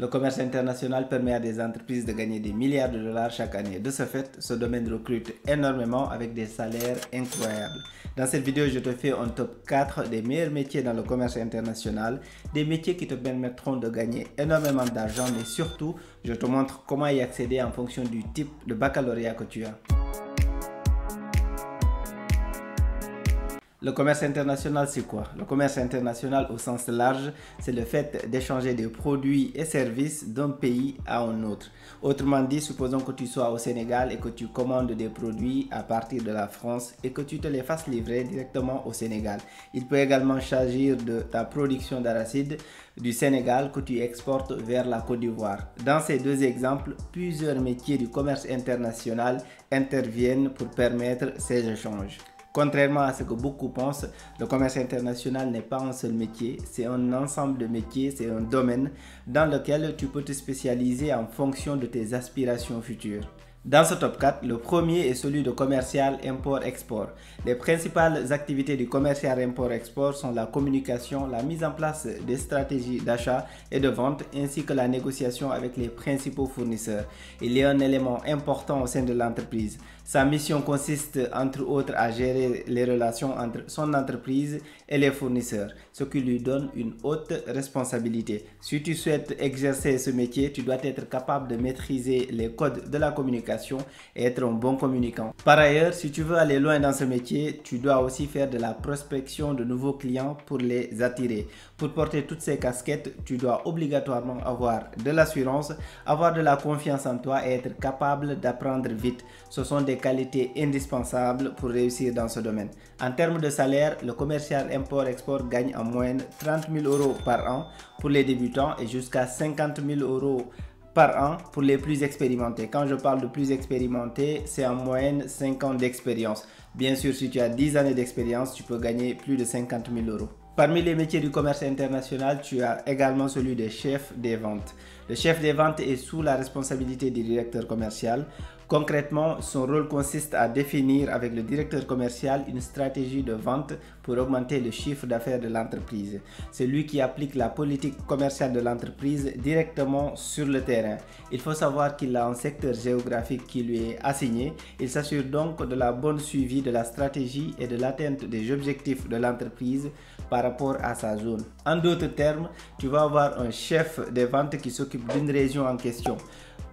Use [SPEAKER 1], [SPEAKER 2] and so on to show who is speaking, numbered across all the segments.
[SPEAKER 1] Le commerce international permet à des entreprises de gagner des milliards de dollars chaque année. De ce fait, ce domaine recrute énormément avec des salaires incroyables. Dans cette vidéo, je te fais un top 4 des meilleurs métiers dans le commerce international, des métiers qui te permettront de gagner énormément d'argent, mais surtout, je te montre comment y accéder en fonction du type de baccalauréat que tu as. Le commerce international, c'est quoi? Le commerce international au sens large, c'est le fait d'échanger des produits et services d'un pays à un autre. Autrement dit, supposons que tu sois au Sénégal et que tu commandes des produits à partir de la France et que tu te les fasses livrer directement au Sénégal. Il peut également s'agir de ta production d'arachide du Sénégal que tu exportes vers la Côte d'Ivoire. Dans ces deux exemples, plusieurs métiers du commerce international interviennent pour permettre ces échanges. Contrairement à ce que beaucoup pensent, le commerce international n'est pas un seul métier, c'est un ensemble de métiers, c'est un domaine dans lequel tu peux te spécialiser en fonction de tes aspirations futures. Dans ce top 4, le premier est celui de commercial import-export. Les principales activités du commercial import-export sont la communication, la mise en place des stratégies d'achat et de vente, ainsi que la négociation avec les principaux fournisseurs. Il y a un élément important au sein de l'entreprise. Sa mission consiste entre autres à gérer les relations entre son entreprise et les fournisseurs, ce qui lui donne une haute responsabilité. Si tu souhaites exercer ce métier, tu dois être capable de maîtriser les codes de la communication et être un bon communicant. Par ailleurs, si tu veux aller loin dans ce métier, tu dois aussi faire de la prospection de nouveaux clients pour les attirer. Pour porter toutes ces casquettes, tu dois obligatoirement avoir de l'assurance, avoir de la confiance en toi et être capable d'apprendre vite. Ce sont des qualités indispensables pour réussir dans ce domaine. En termes de salaire, le commercial import-export gagne en moyenne 30 000 € par an pour les débutants et jusqu'à 50 000 € par an pour les plus expérimentés. Quand je parle de plus expérimentés, c'est en moyenne 5 ans d'expérience. Bien sûr, si tu as 10 années d'expérience, tu peux gagner plus de 50 000 €. Parmi les métiers du commerce international, tu as également celui de chef des ventes. Le chef des ventes est sous la responsabilité du directeur commercial. Concrètement, son rôle consiste à définir avec le directeur commercial une stratégie de vente pour augmenter le chiffre d'affaires de l'entreprise. C'est lui qui applique la politique commerciale de l'entreprise directement sur le terrain. Il faut savoir qu'il a un secteur géographique qui lui est assigné. Il s'assure donc de la bonne suivi de la stratégie et de l'atteinte des objectifs de l'entreprise par rapport à sa zone. En d'autres termes, tu vas avoir un chef des ventes qui s'occupe d'une région en question.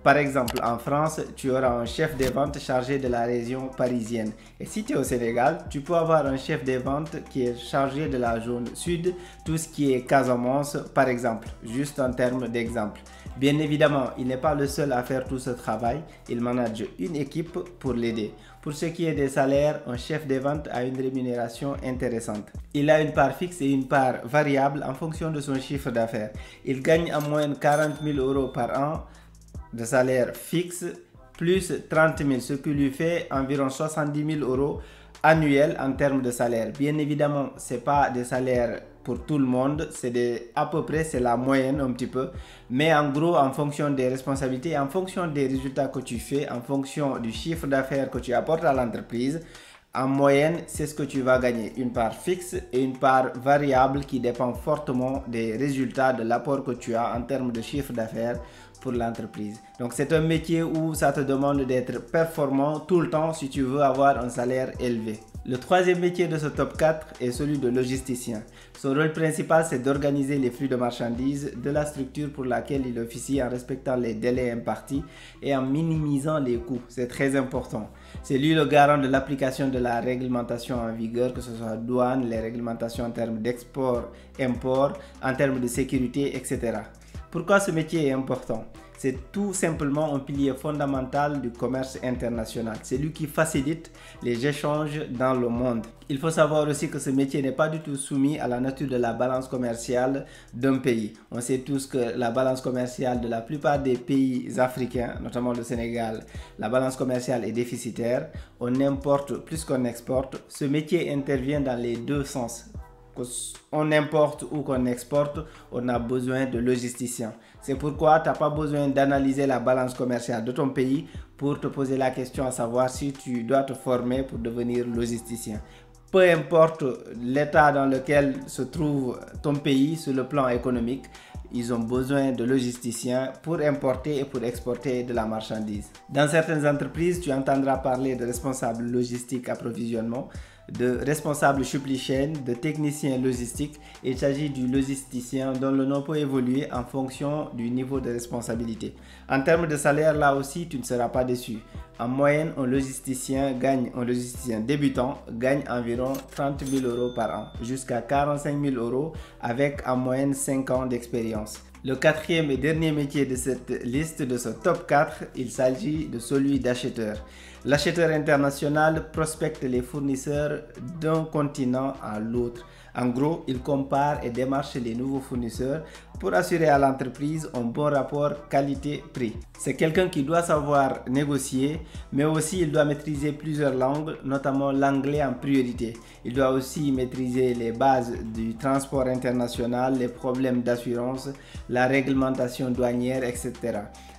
[SPEAKER 1] Par exemple, en France, tu auras un chef des ventes chargé de la région parisienne. Et si tu es au Sénégal, tu peux avoir un chef des ventes qui est chargé de la zone sud, tout ce qui est Casamance, par exemple, juste en termes d'exemple. Bien évidemment, il n'est pas le seul à faire tout ce travail, il manage une équipe pour l'aider. Pour ce qui est des salaires, un chef des ventes a une rémunération intéressante. Il a une part fixe et une part variable en fonction de son chiffre d'affaires. Il gagne en moyenne 40 000 € par an de salaire fixe plus 30 000, ce qui lui fait environ 70 000 € annuels en termes de salaire. Bien évidemment, ce n'est pas des salaires pour tout le monde, à peu près c'est la moyenne un petit peu, mais en gros en fonction des responsabilités, en fonction des résultats que tu fais, en fonction du chiffre d'affaires que tu apportes à l'entreprise, en moyenne, c'est ce que tu vas gagner, une part fixe et une part variable qui dépend fortement des résultats de l'apport que tu as en termes de chiffre d'affaires pour l'entreprise. Donc c'est un métier où ça te demande d'être performant tout le temps si tu veux avoir un salaire élevé. Le troisième métier de ce top 4 est celui de logisticien. Son rôle principal, c'est d'organiser les flux de marchandises de la structure pour laquelle il officie en respectant les délais impartis et en minimisant les coûts. C'est très important. C'est lui le garant de l'application de la réglementation en vigueur, que ce soit douane, les réglementations en termes d'export, import, en termes de sécurité, etc. Pourquoi ce métier est important? C'est tout simplement un pilier fondamental du commerce international. C'est lui qui facilite les échanges dans le monde. Il faut savoir aussi que ce métier n'est pas du tout soumis à la nature de la balance commerciale d'un pays. On sait tous que la balance commerciale de la plupart des pays africains, notamment le Sénégal, la balance commerciale est déficitaire. On importe plus qu'on exporte. Ce métier intervient dans les deux sens. On importe ou qu'on exporte, on a besoin de logisticiens. C'est pourquoi tu n'as pas besoin d'analyser la balance commerciale de ton pays pour te poser la question à savoir si tu dois te former pour devenir logisticien. Peu importe l'état dans lequel se trouve ton pays sur le plan économique, ils ont besoin de logisticiens pour importer et pour exporter de la marchandise. Dans certaines entreprises, tu entendras parler de responsables logistiques approvisionnement, de responsables supply chain, de techniciens logistiques. Il s'agit du logisticien dont le nom peut évoluer en fonction du niveau de responsabilité. En termes de salaire, là aussi, tu ne seras pas déçu. En moyenne, un logisticien débutant gagne environ 30 000 € par an, jusqu'à 45 000 € avec en moyenne 5 ans d'expérience. Le quatrième et dernier métier de cette liste, de ce top 4, il s'agit de celui d'acheteur. L'acheteur international prospecte les fournisseurs d'un continent à l'autre. En gros, il compare et démarche les nouveaux fournisseurs pour assurer à l'entreprise un bon rapport qualité-prix. C'est quelqu'un qui doit savoir négocier, mais aussi il doit maîtriser plusieurs langues, notamment l'anglais en priorité. Il doit aussi maîtriser les bases du transport international, les problèmes d'assurance, la réglementation douanière, etc.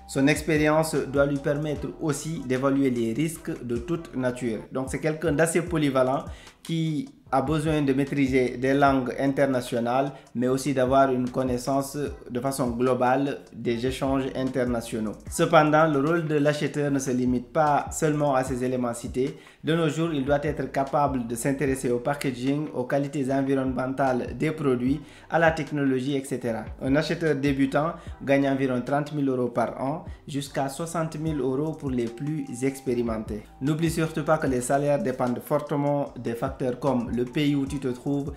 [SPEAKER 1] Son expérience doit lui permettre aussi d'évaluer les risques de toute nature. Donc c'est quelqu'un d'assez polyvalent qui a besoin de maîtriser des langues internationales, mais aussi d'avoir une connaissance de façon globale des échanges internationaux. Cependant, le rôle de l'acheteur ne se limite pas seulement à ces éléments cités. De nos jours, il doit être capable de s'intéresser au packaging, aux qualités environnementales des produits, à la technologie, etc. Un acheteur débutant gagne environ 30 000 € par an, jusqu'à 60 000 € pour les plus expérimentés. N'oublie surtout pas que les salaires dépendent fortement des facteurs comme le pays où tu te trouves,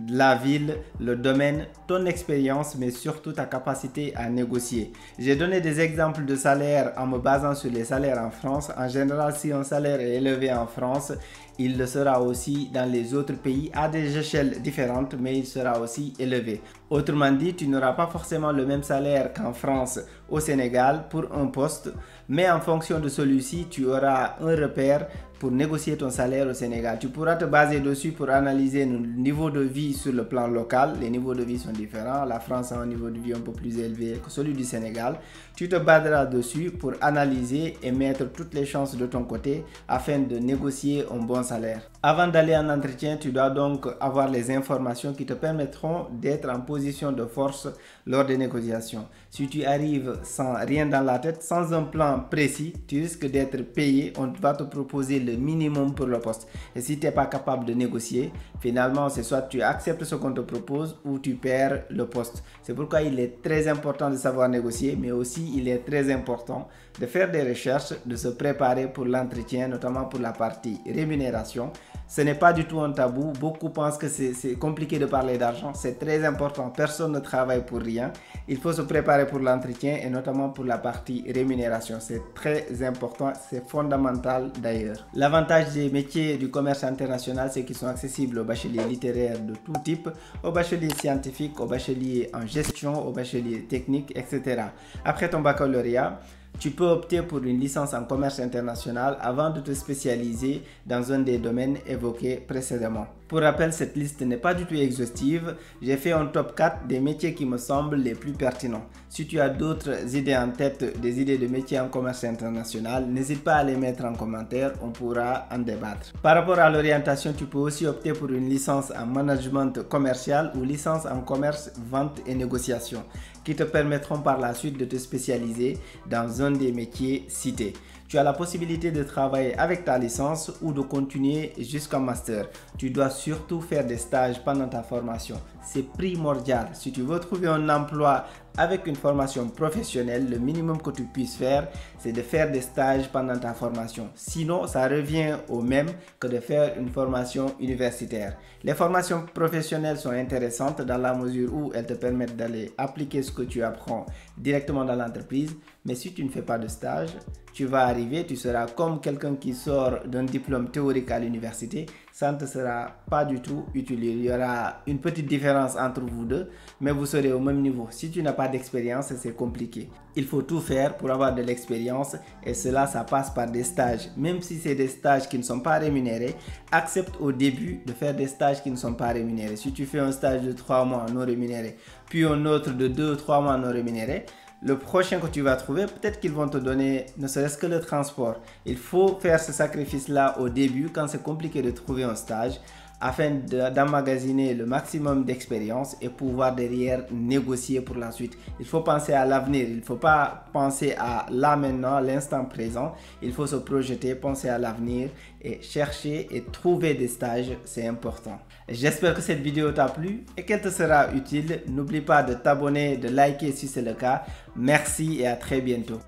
[SPEAKER 1] la ville, le domaine, ton expérience, mais surtout ta capacité à négocier. J'ai donné des exemples de salaires en me basant sur les salaires en France. En général, si un salaire est élevé en France, il le sera aussi dans les autres pays à des échelles différentes, mais il sera aussi élevé. Autrement dit, tu n'auras pas forcément le même salaire qu'en France, au Sénégal pour un poste, mais en fonction de celui-ci, tu auras un repère pour négocier ton salaire au Sénégal. Tu pourras te baser dessus pour analyser le niveau de vie sur le plan local. Les niveaux de vie sont différents. La France a un niveau de vie un peu plus élevé que celui du Sénégal. Tu te baseras dessus pour analyser et mettre toutes les chances de ton côté afin de négocier un bon salaire. Avant d'aller en entretien, tu dois donc avoir les informations qui te permettront d'être en position de force lors des négociations. Si tu arrives sans rien dans la tête, sans un plan précis, tu risques d'être payé. On va te proposer le minimum pour le poste. Et si tu n'es pas capable de négocier, finalement, c'est soit tu acceptes ce qu'on te propose ou tu perds le poste. C'est pourquoi il est très important de savoir négocier, mais aussi il est très important de faire des recherches, de se préparer pour l'entretien, notamment pour la partie rémunération. Ce n'est pas du tout un tabou. Beaucoup pensent que c'est compliqué de parler d'argent. C'est très important. Personne ne travaille pour rien. Il faut se préparer pour l'entretien et notamment pour la partie rémunération. C'est très important. C'est fondamental d'ailleurs. L'avantage des métiers du commerce international, c'est qu'ils sont accessibles aux bacheliers littéraires de tout type, aux bacheliers scientifiques, aux bacheliers en gestion, aux bacheliers techniques, etc. Après ton baccalauréat, tu peux opter pour une licence en commerce international avant de te spécialiser dans un des domaines évoqués précédemment. Pour rappel, cette liste n'est pas du tout exhaustive. J'ai fait un top 4 des métiers qui me semblent les plus pertinents. Si tu as d'autres idées en tête, des idées de métiers en commerce international, n'hésite pas à les mettre en commentaire, on pourra en débattre. Par rapport à l'orientation, tu peux aussi opter pour une licence en management commercial ou licence en commerce, vente et négociation, qui te permettront par la suite de te spécialiser dans un des métiers cités. Tu as la possibilité de travailler avec ta licence ou de continuer jusqu'en master. Tu dois surtout faire des stages pendant ta formation. C'est primordial. Si tu veux trouver un emploi avec une formation professionnelle, le minimum que tu puisses faire, c'est de faire des stages pendant ta formation. Sinon, ça revient au même que de faire une formation universitaire. Les formations professionnelles sont intéressantes dans la mesure où elles te permettent d'aller appliquer ce que tu apprends directement dans l'entreprise. Mais si tu ne fais pas de stage, tu vas arriver, tu seras comme quelqu'un qui sort d'un diplôme théorique à l'université. Ça ne te sera pas du tout utile. Il y aura une petite différence entre vous deux, mais vous serez au même niveau. Si tu n'as pas d'expérience, c'est compliqué. Il faut tout faire pour avoir de l'expérience et cela, ça passe par des stages. Même si c'est des stages qui ne sont pas rémunérés, accepte au début de faire des stages qui ne sont pas rémunérés. Si tu fais un stage de 3 mois non rémunéré, puis un autre de 2-3 mois non rémunéré, le prochain que tu vas trouver, peut-être qu'ils vont te donner ne serait-ce que le transport. Il faut faire ce sacrifice-là au début quand c'est compliqué de trouver un stage. afin d'emmagasiner le maximum d'expérience et pouvoir derrière négocier pour la suite. Il faut penser à l'avenir, il ne faut pas penser à là maintenant, l'instant présent. Il faut se projeter, penser à l'avenir et chercher et trouver des stages, c'est important. J'espère que cette vidéo t'a plu et qu'elle te sera utile. N'oublie pas de t'abonner, de liker si c'est le cas. Merci et à très bientôt.